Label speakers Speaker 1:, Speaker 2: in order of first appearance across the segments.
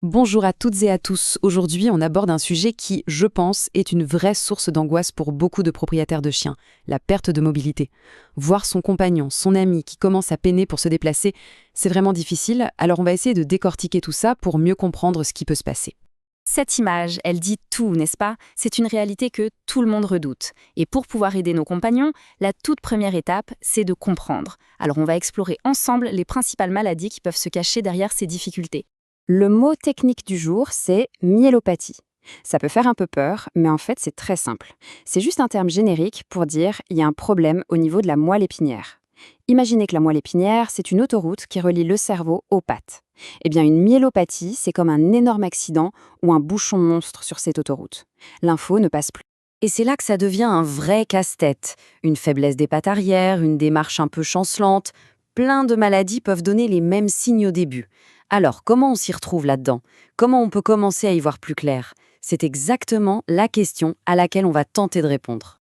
Speaker 1: Bonjour à toutes et à tous. Aujourd'hui, on aborde un sujet qui, je pense, est une vraie source d'angoisse pour beaucoup de propriétaires de chiens, la perte de mobilité. Voir son compagnon, son ami qui commence à peiner pour se déplacer, c'est vraiment difficile, alors on va essayer de décortiquer tout ça pour mieux comprendre ce qui peut se passer.
Speaker 2: Cette image, elle dit tout, n'est-ce pas? C'est une réalité que tout le monde redoute. Et pour pouvoir aider nos compagnons, la toute première étape, c'est de comprendre. Alors on va explorer ensemble les principales maladies qui peuvent se cacher derrière ces difficultés. Le mot technique du jour, c'est myélopathie. Ça peut faire un peu peur, mais en fait c'est très simple. C'est juste un terme générique pour dire il y a un problème au niveau de la moelle épinière. Imaginez que la moelle épinière, c'est une autoroute qui relie le cerveau aux pattes. Eh bien, une myélopathie, c'est comme un énorme accident ou un bouchon monstre sur cette autoroute. L'info ne passe plus. Et c'est là que ça devient un vrai casse-tête. Une faiblesse des pattes arrière, une démarche un peu chancelante. Plein de maladies peuvent donner les mêmes signes au début. Alors, comment on s'y retrouve là-dedans? Comment on peut commencer à y voir plus clair? C'est exactement la question à laquelle on va tenter de répondre.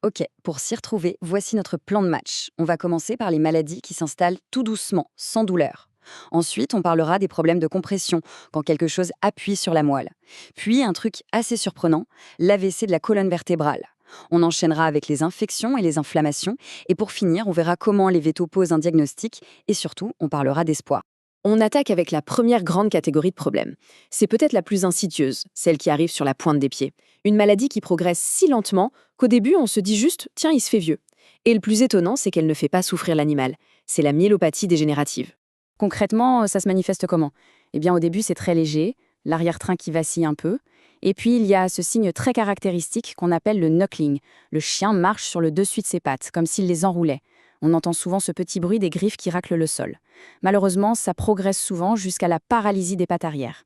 Speaker 2: Ok, pour s'y retrouver, voici notre plan de match. On va commencer par les maladies qui s'installent tout doucement, sans douleur. Ensuite, on parlera des problèmes de compression, quand quelque chose appuie sur la moelle. Puis, un truc assez surprenant, l'AVC de la colonne vertébrale. On enchaînera avec les infections et les inflammations. Et pour finir, on verra comment les vétos posent un diagnostic. Et surtout, on parlera d'espoir. On attaque avec la première grande catégorie de problèmes. C'est peut-être la plus insidieuse, celle qui arrive sur la pointe des pieds. Une maladie qui progresse si lentement qu'au début, on se dit juste « tiens, il se fait vieux ». Et le plus étonnant, c'est qu'elle ne fait pas souffrir l'animal. C'est la myélopathie dégénérative. Concrètement, ça se manifeste comment? Eh bien, au début, c'est très léger, l'arrière-train qui vacille un peu. Et puis, il y a ce signe très caractéristique qu'on appelle le knuckling. Le chien marche sur le dessus de ses pattes, comme s'il les enroulait. On entend souvent ce petit bruit des griffes qui raclent le sol. Malheureusement, ça progresse souvent jusqu'à la paralysie des pattes arrière.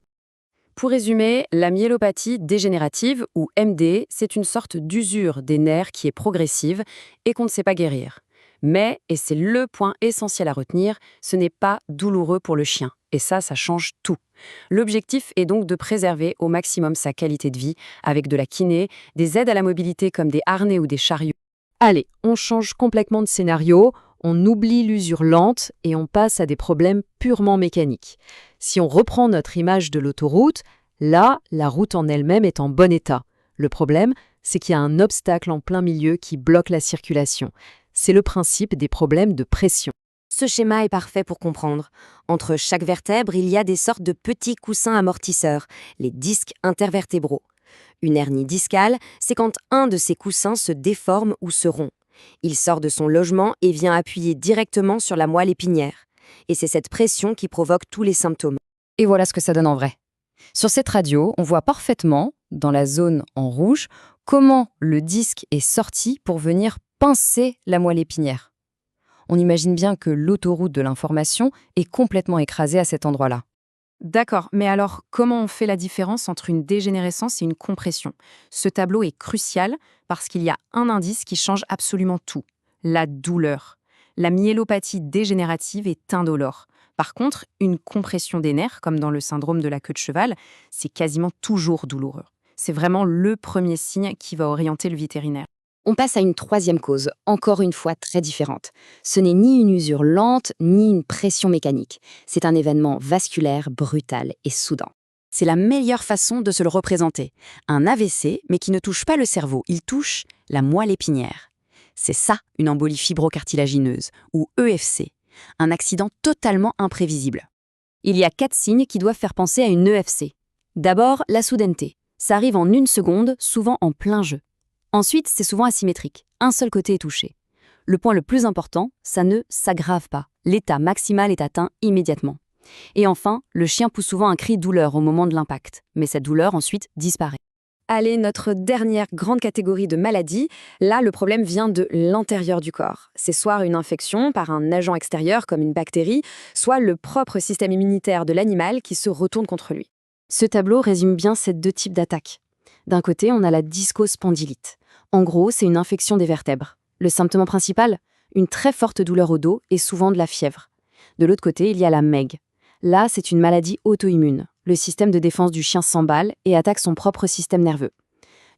Speaker 2: Pour résumer, la myélopathie dégénérative, ou MD, c'est une sorte d'usure des nerfs qui est progressive et qu'on ne sait pas guérir. Mais, et c'est le point essentiel à retenir, ce n'est pas douloureux pour le chien. Et ça change tout. L'objectif est donc de préserver au maximum sa qualité de vie avec de la kiné, des aides à la mobilité comme des harnais ou des chariots.
Speaker 1: Allez, on change complètement de scénario, on oublie l'usure lente et on passe à des problèmes purement mécaniques. Si on reprend notre image de l'autoroute, là, la route en elle-même est en bon état. Le problème, c'est qu'il y a un obstacle en plein milieu qui bloque la circulation. C'est le principe des problèmes de pression.
Speaker 2: Ce schéma est parfait pour comprendre. Entre chaque vertèbre, il y a des sortes de petits coussins amortisseurs, les disques intervertébraux. Une hernie discale, c'est quand un de ces coussins se déforme ou se rompt. Il sort de son logement et vient appuyer directement sur la moelle épinière. Et c'est cette pression qui provoque tous les symptômes. Et voilà ce que ça donne en vrai. Sur cette radio, on voit parfaitement, dans la zone en rouge, comment le disque est sorti pour venir pincer la moelle épinière. On imagine bien que l'autoroute de l'information est complètement écrasée à cet endroit-là. D'accord, mais alors comment on fait la différence entre une dégénérescence et une compression? Ce tableau est crucial parce qu'il y a un indice qui change absolument tout, la douleur. La myélopathie dégénérative est indolore. Par contre, une compression des nerfs, comme dans le syndrome de la queue de cheval, c'est quasiment toujours douloureux. C'est vraiment le premier signe qui va orienter le vétérinaire. On passe à une troisième cause, encore une fois très différente. Ce n'est ni une usure lente, ni une pression mécanique. C'est un événement vasculaire, brutal et soudain. C'est la meilleure façon de se le représenter. Un AVC, mais qui ne touche pas le cerveau, il touche la moelle épinière. C'est ça, une embolie fibrocartilagineuse, ou EFC. Un accident totalement imprévisible. Il y a 4 signes qui doivent faire penser à une EFC. D'abord, la soudaineté. Ça arrive en 1 seconde, souvent en plein jeu. Ensuite, c'est souvent asymétrique. Un seul côté est touché. Le point le plus important, ça ne s'aggrave pas. L'état maximal est atteint immédiatement. Et enfin, le chien pousse souvent un cri douleur au moment de l'impact, mais cette douleur ensuite disparaît. Allez, notre dernière grande catégorie de maladies, là le problème vient de l'intérieur du corps. C'est soit une infection par un agent extérieur comme une bactérie, soit le propre système immunitaire de l'animal qui se retourne contre lui. Ce tableau résume bien ces 2 types d'attaques. D'un côté, on a la discospondylite. En gros, c'est une infection des vertèbres. Le symptôme principal, une très forte douleur au dos et souvent de la fièvre. De l'autre côté, il y a la MEG. Là, c'est une maladie auto-immune. Le système de défense du chien s'emballe et attaque son propre système nerveux.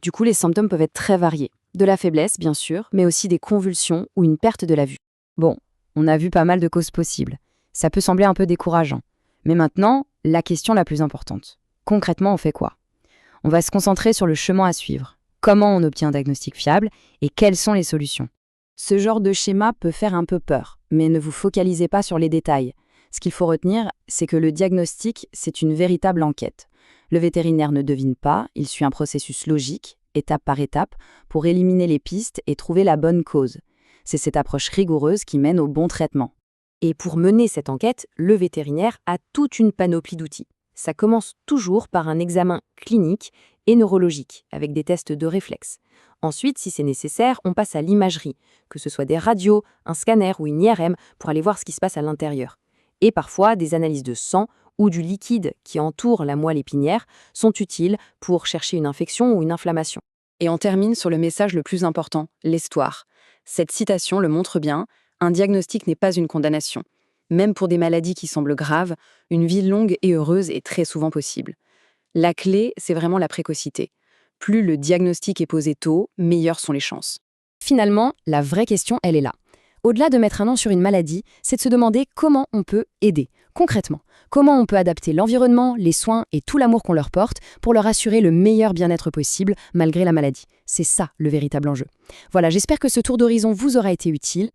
Speaker 2: Du coup, les symptômes peuvent être très variés. De la faiblesse, bien sûr, mais aussi des convulsions ou une perte de la vue. Bon, on a vu pas mal de causes possibles. Ça peut sembler un peu décourageant.
Speaker 3: Mais maintenant, la question la plus importante. Concrètement, on fait quoi? On va se concentrer sur le chemin à suivre. Comment on obtient un diagnostic fiable et quelles sont les solutions? Ce genre de schéma peut faire un peu peur, mais ne vous focalisez pas sur les détails. Ce qu'il faut retenir, c'est que le diagnostic, c'est une véritable enquête. Le vétérinaire ne devine pas, il suit un processus logique, étape par étape, pour éliminer les pistes et trouver la bonne cause. C'est cette approche rigoureuse qui mène au bon traitement.
Speaker 2: Et pour mener cette enquête, le vétérinaire a toute une panoplie d'outils. Ça commence toujours par un examen clinique et neurologique, avec des tests de réflexe. Ensuite, si c'est nécessaire, on passe à l'imagerie, que ce soit des radios, un scanner ou une IRM, pour aller voir ce qui se passe à l'intérieur. Et parfois, des analyses de sang ou du liquide qui entoure la moelle épinière sont utiles pour chercher une infection ou une inflammation.
Speaker 3: Et on termine sur le message le plus important, l'histoire. Cette citation le montre bien, un diagnostic n'est pas une condamnation. Même pour des maladies qui semblent graves, une vie longue et heureuse est très souvent possible. La clé, c'est vraiment la précocité. Plus le diagnostic est posé tôt, meilleures sont les chances.
Speaker 1: Finalement, la vraie question, elle est là. Au-delà de mettre un nom sur une maladie, c'est de se demander comment on peut aider, concrètement. Comment on peut adapter l'environnement, les soins et tout l'amour qu'on leur porte pour leur assurer le meilleur bien-être possible malgré la maladie. C'est ça le véritable enjeu. Voilà, j'espère que ce tour d'horizon vous aura été utile.